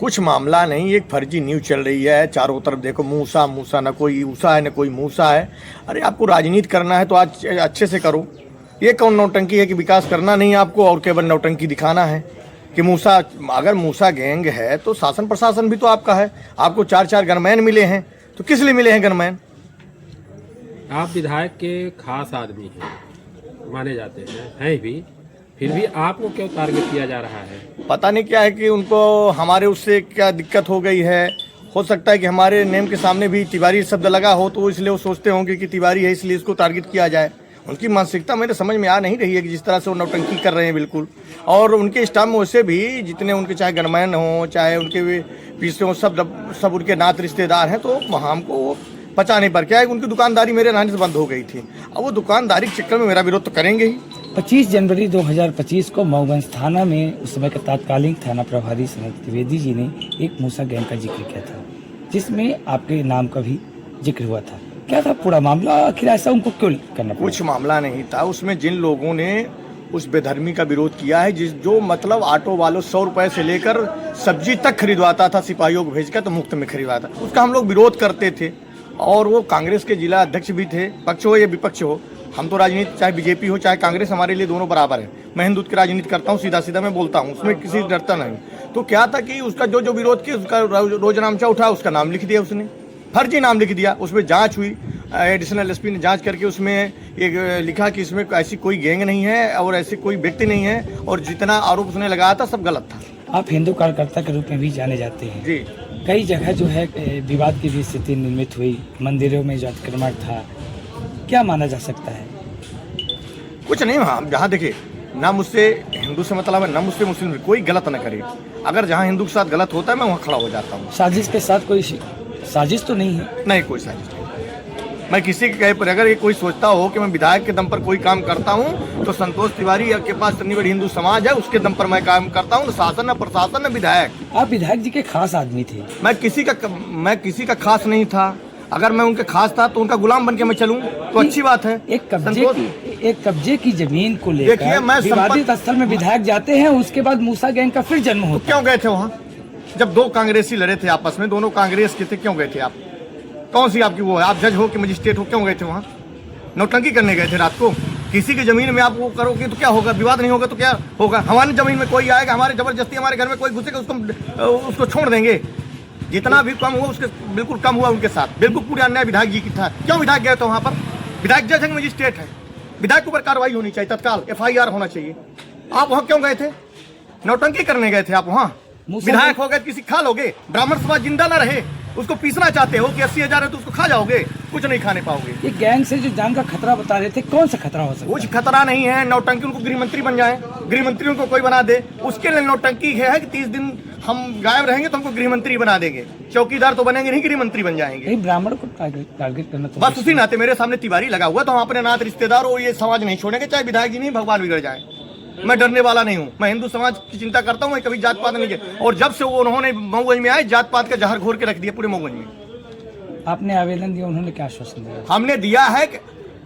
कुछ मामला नहीं, एक फर्जी न्यूज़ चल रही है चारों तरफ। देखो मूसा मूसा, न कोई ऊसा है न कोई मूसा है। अरे आपको राजनीति करना है तो आज अच्छे से करो। ये कौन नौटंकी है कि विकास करना नहीं है आपको और केवल नौटंकी दिखाना है कि मूसा। अगर मूसा गैंग है तो शासन प्रशासन भी तो आपका है। आपको 4-4 गनमैन मिले हैं, तो किस लिए मिले हैं गनमैन? आप विधायक के खास आदमी हैं, माने जाते हैं भी, फिर भी आपको क्यों टारगेट किया जा रहा है? पता नहीं क्या है कि उनको हमारे उससे क्या दिक्कत हो गई है। हो सकता है कि हमारे नेम के सामने भी तिवारी शब्द लगा हो, तो इसलिए वो सोचते होंगे कि तिवारी है इसलिए इसको टारगेट किया जाए। उनकी मानसिकता मेरे समझ में आ नहीं रही है कि जिस तरह से वो नौटंकी कर रहे हैं बिल्कुल। और उनके स्टाफ में वैसे भी जितने उनके चाहे गनमैन हों चाहे उनके पीछे हों, सब उनके नात रिश्तेदार हैं। तो वहाँ हमको वो पता नहीं पर क्या है, उनकी दुकानदारी मेरे रहने से बंद हो गई थी। अब वो दुकानदारी के चक्कर में मेरा विरोध तो करेंगे ही। 25 जनवरी 2025 को मऊगंज थाना में उस समय के तत्कालीन थाना प्रभारी सनत द्विवेदी जी ने एक मूसा गैंग का जिक्र किया था, जिसमें आपके नाम का भी जिक्र हुआ था। क्या था पूरा मामला? आखिर ऐसा उनको क्यों करना पड़ा? कुछ मामला नहीं था उसमें। जिन लोगों ने उस बेधर्मी का विरोध किया है, जो मतलब ऑटो वालों 100 रुपए से लेकर सब्जी तक खरीदवाता था, सिपाहियों को भेज कर तो मुफ्त में खरीदवाता, उसका हम लोग विरोध करते थे। और वो कांग्रेस के जिला अध्यक्ष भी थे, पक्ष हो या विपक्ष हो। हम तो राजनीति चाहे बीजेपी हो चाहे कांग्रेस, हमारे लिए दोनों बराबर है। मैं हिंदुत्व की राजनीति करता हूँ, सीधा सीधा मैं बोलता हूँ, उसमें किसी डरता नहीं। तो क्या था कि उसका जो विरोध किया उसका रोजनामचा उठा, उसका नाम लिख दिया, उसने फर्जी नाम लिख दिया। उसमें जांच हुई, एडिशनल एसपी ने जांच करके उसमें एक लिखा कि इसमें ऐसी कोई गैंग नहीं है और ऐसे कोई व्यक्ति नहीं है, और जितना आरोप उसने लगाया था सब गलत था। आप हिंदू कार्यकर्ता के रूप में भी जाने जाते हैं जी। कई जगह जो है विवाद की भी स्थिति निर्मित हुई, मंदिरों में जो अतिक्रमण था, क्या माना जा सकता है? कुछ नहीं, हम जहाँ देखिए ना मुझसे हिंदू से मतलब है ना मुझसे मुस्लिम, कोई गलत ना करे। अगर जहाँ हिंदू के साथ गलत होता है मैं वहाँ खड़ा हो जाता हूँ। साजिश के साथ कोई साजिश तो नहीं है? नहीं, कोई साजिश नहीं। मैं किसी के कहे पर अगर ये कोई सोचता हो कि मैं विधायक के दम पर कोई काम करता हूँ, तो संतोष तिवारी के पास इतनी बड़ी हिंदू समाज है, उसके दम पर मैं काम करता हूँ। शासन न प्रशासन न विधायक। आप विधायक जी के खास आदमी थे। मैं किसी का खास नहीं था। अगर मैं उनके खास था तो उनका गुलाम बन के मैं चलूँ तो अच्छी बात है। एक कब्जे की जमीन को लेकर विवादित स्थल में विधायक जाते हैं, उसके बाद मूसा गैंग का फिर जन्म होता है। क्यों गए थे वहाँ? जब दो कांग्रेसी लड़े थे आपस में, दोनों कांग्रेस के थे, क्यों गए थे आप? कौन सी आपकी वो है? आप जज हो कि मजिस्ट्रेट हो, क्यों गए थे वहाँ? नौटंकी करने गए थे रात को? किसी की जमीन में आप वो करोगे तो क्या होगा? विवाद नहीं होगा तो क्या होगा? हमारी जमीन में कोई आएगा, हमारे जबरदस्ती हमारे घर में कोई घुसेगा, उसको छोड़ देंगे? जितना भी कम हुआ उसके बिल्कुल कम हुआ उनके साथ, बिल्कुल पूरा अन्याय विधायक जी की था। क्यों विधायक गए थे वहाँ पर? विधायक जज है, मजिस्ट्रेट है, विधायक के ऊपर कार्रवाई होनी चाहिए, तत्काल FIR होना चाहिए। आप वहाँ क्यों गए थे? नौटंकी करने गए थे आप वहाँ? विधायक हो गए किसी खा लोगे? ब्राह्मण समाज जिंदा ना रहे उसको पीसना चाहते हो कि 80,000 है तो उसको खा जाओगे? कुछ नहीं खाने पाओगे। ये गैंग से जो जान का खतरा बता रहे थे, कौन सा खतरा हो सकता है? कुछ खतरा नहीं है। नौटंकी, उनको गृह मंत्री बन जाए, गृह मंत्री उनको कोई बना दे, उसके लिए नौटंकी है कि 30 दिन हम गायब रहेंगे तो हमको गृह मंत्री बना देंगे। चौकीदार तो बनेंगे नहीं, गृह मंत्री बन जाएंगे। ब्राह्मण को टारगेट करना तो बस उसी नाते मेरे सामने तिवारी लगा हुआ, तो हम अपने नात रिश्तेदार और ये समाज नहीं छोड़ेंगे, चाहे विधायक जी नहीं भगवान बिगड़ जाए। मैं डरने वाला नहीं हूँ, मैं हिंदू समाज की चिंता करता हूँ, मैं कभी जात पात नहीं किया। और जब से वो उन्होंने मऊगंज में आए, जात पात का जहर घोर के रख दिया पूरे मऊगंज में। आपने आवेदन दिया, उन्होंने क्या आश्वासन दिया? हमने दिया है कि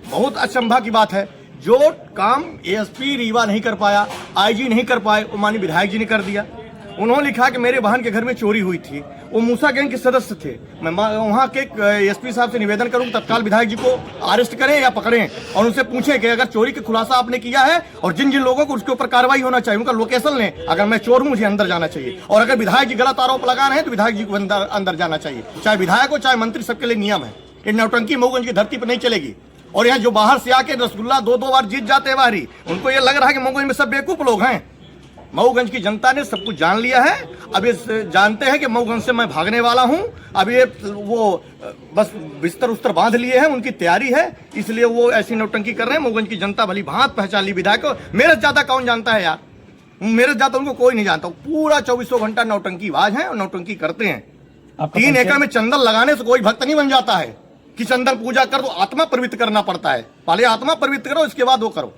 बहुत अचंभा की बात है, जो काम ASP रीवा नहीं कर पाया, IG नहीं कर पाए, वो माननीय विधायक जी ने कर दिया। उन्होंने लिखा कि मेरे बहन के घर में चोरी हुई थी, वो मूसा गैंग के सदस्य थे। मैं वहाँ के SP साहब से निवेदन करूँ तत्काल विधायक जी को अरेस्ट करें या पकड़ें, और उनसे पूछें कि अगर चोरी का खुलासा आपने किया है और जिन जिन लोगों को उसके ऊपर कार्रवाई होना चाहिए, उनका लोकेशन लें। अगर मैं चोर हूँ मुझे अंदर जाना चाहिए, और अगर विधायक जी गलत आरोप लगा रहे हैं तो विधायक जी को अंदर जाना चाहिए। चाहे विधायक हो चाहे मंत्री, सबके लिए नियम है। ये नौटंकी मऊगंज की धरती पर नहीं चलेगी। और यहाँ जो बाहर से आके रसगुल्ला 2-2 बार जीत जाते हैं बाहरी, उनको ये लग रहा है कि मऊगंज में सब बेवकूफ लोग हैं। मऊगंज की जनता ने सब कुछ जान लिया है। अब ये जानते हैं कि मऊगंज से मैं भागने वाला हूं। अब ये वो बस बिस्तर उस्तर बांध लिए हैं, उनकी तैयारी है, इसलिए वो ऐसी नौटंकी कर रहे हैं। मऊगंज की जनता भली भांत पहचान ली विधायक को। मेरे से ज्यादा कौन जानता है यार? मेरे से ज्यादा उनको कोई नहीं जानता। पूरा 24 घंटा नौटंकीबाज है और नौटंकी करते हैं। 3 एकड़ में चंदन लगाने से कोई भक्त नहीं बन जाता है कि चंदन पूजा कर, तो आत्मा पवित्र करना पड़ता है। पहले आत्मा पवित्र करो, इसके बाद वो करो।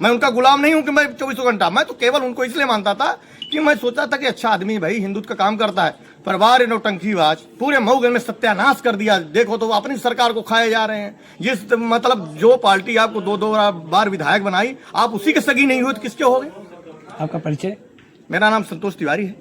मैं उनका गुलाम नहीं हूं कि मैं 24 घंटा, मैं तो केवल उनको इसलिए मानता था कि मैं सोचा था कि अच्छा आदमी भाई हिंदुत्व का काम करता है। परिवार नौटंकीबाज पूरे मऊगंज में सत्यानाश कर दिया। देखो तो अपनी सरकार को खाए जा रहे हैं। जिस मतलब जो पार्टी आपको 2-2 बार विधायक बनाई, आप उसी के सगी नहीं हुए तो किसके हो गए? आपका परिचय? मेरा नाम संतोष तिवारी है।